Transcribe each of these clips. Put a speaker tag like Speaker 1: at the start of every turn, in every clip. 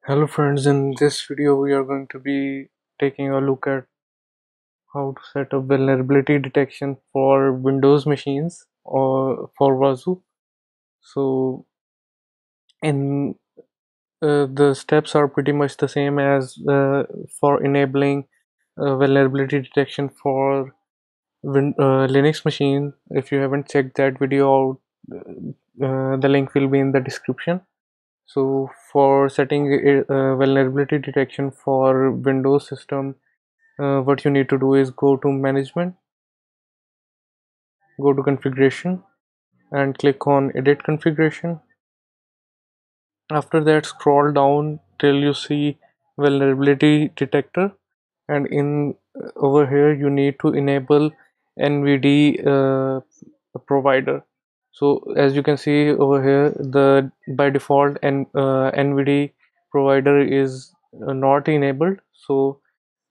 Speaker 1: Hello friends, in this video we are going to be taking a look at how to set up vulnerability detection for Windows machines or for Wazoo. So in the steps are pretty much the same as for enabling vulnerability detection for Linux machine. If you haven't checked that video out, the link will be in the description. So for setting vulnerability detection for Windows system, what you need to do is go to management, go to configuration, and click on edit configuration. After that, scroll down till you see vulnerability detector, and in over here you need to enable NVD provider. So as you can see over here, the by default NVD provider is not enabled. So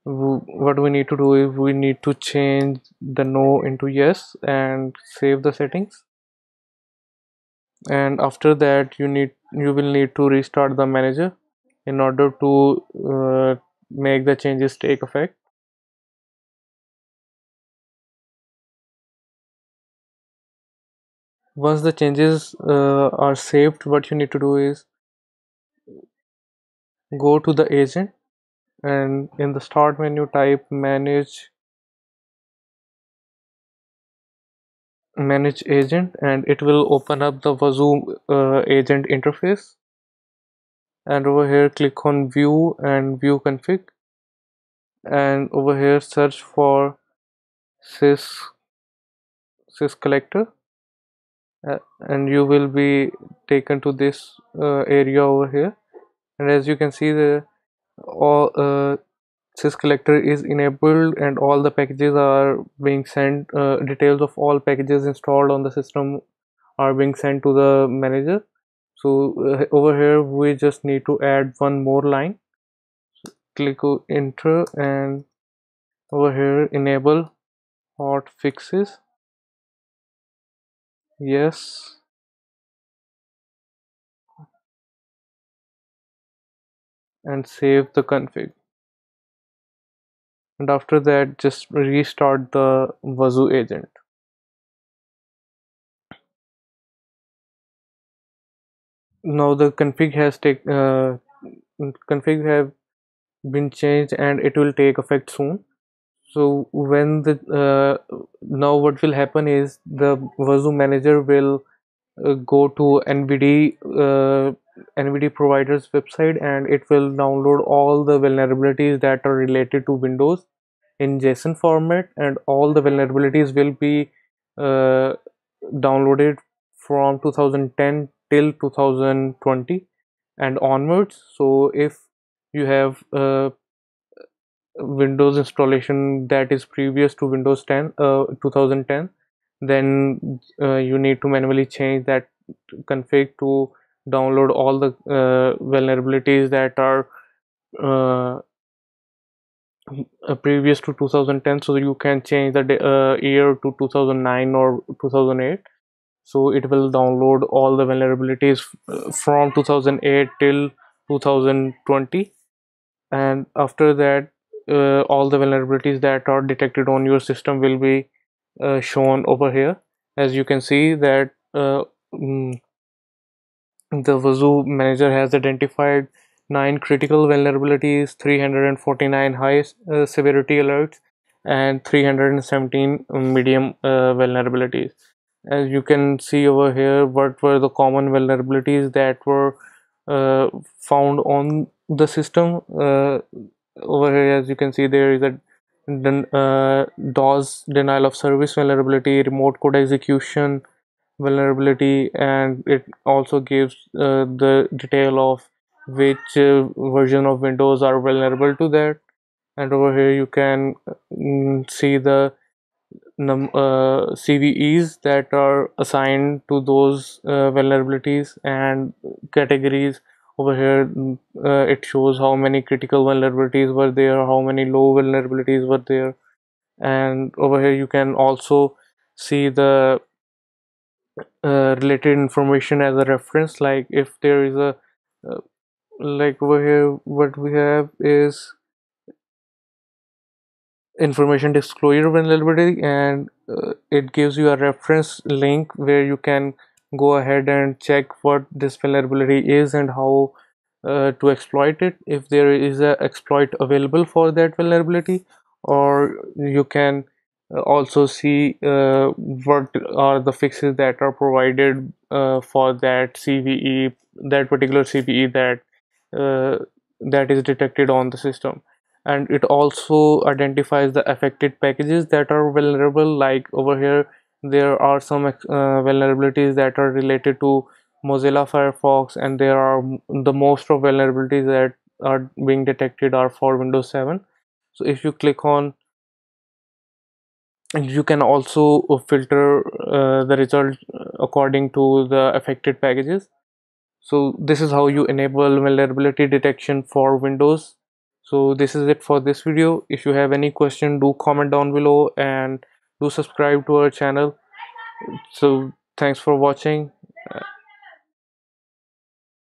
Speaker 1: what we need to do is we need to change the no into yes and save the settings. And after that, you will need to restart the manager in order to make the changes take effect. Once the changes are saved, what you need to do is go to the agent, and in the start menu type manage agent, and it will open up the Wazoo agent interface. And over here click on view and view config, and over here search for sys collector, and you will be taken to this area over here. And as you can see, the all sys collector is enabled and all the packages are being sent, details of all packages installed on the system are being sent to the manager. So over here we just need to add one more line. Click on enter, and over here enable hot fixes, yes, and save the config. And after that, just restart the Wazoo agent. Now the config have been changed and it will take effect soon. So when the now what will happen is the Wazoo manager will go to NVD provider's website, and it will download all the vulnerabilities that are related to Windows in JSON format, and all the vulnerabilities will be uh, downloaded from 2010 till 2020 and onwards. So if you have Windows installation that is previous to Windows 10 2010, then you need to manually change that config to download all the vulnerabilities that are uh, previous to 2010, so you can change the year to 2009 or 2008. So it will download all the vulnerabilities from 2008 till 2020. And after that, all the vulnerabilities that are detected on your system will be shown over here. As you can see that mm, the Wazoo manager has identified 9 critical vulnerabilities, 349 high severity alerts, and 317 medium vulnerabilities. As you can see over here, what were the common vulnerabilities that were found on the system. Over here, as you can see, there is a DOS, denial of service vulnerability, remote code execution vulnerability, and it also gives the detail of which version of Windows are vulnerable to that. And over here you can see the CVEs that are assigned to those vulnerabilities and categories. Over here it shows how many critical vulnerabilities were there, how many low vulnerabilities were there. And over here you can also see the related information as a reference, like if there is a uh, Like over here, what we have is information disclosure vulnerability, and it gives you a reference link where you can go ahead and check what this vulnerability is and how to exploit it, if there is a exploit available for that vulnerability. Or you can also see what are the fixes that are provided for that CVE, that particular CVE uh, that is detected on the system. And it also identifies the affected packages that are vulnerable. Like over here, there are some vulnerabilities that are related to Mozilla Firefox, and there are the most of vulnerabilities that are being detected are for Windows 7. So if you click on, and you can also filter the result according to the affected packages. So this is how you enable vulnerability detection for Windows. So this is it for this video. If you have any question, do comment down below and do subscribe to our channel. So thanks for watching.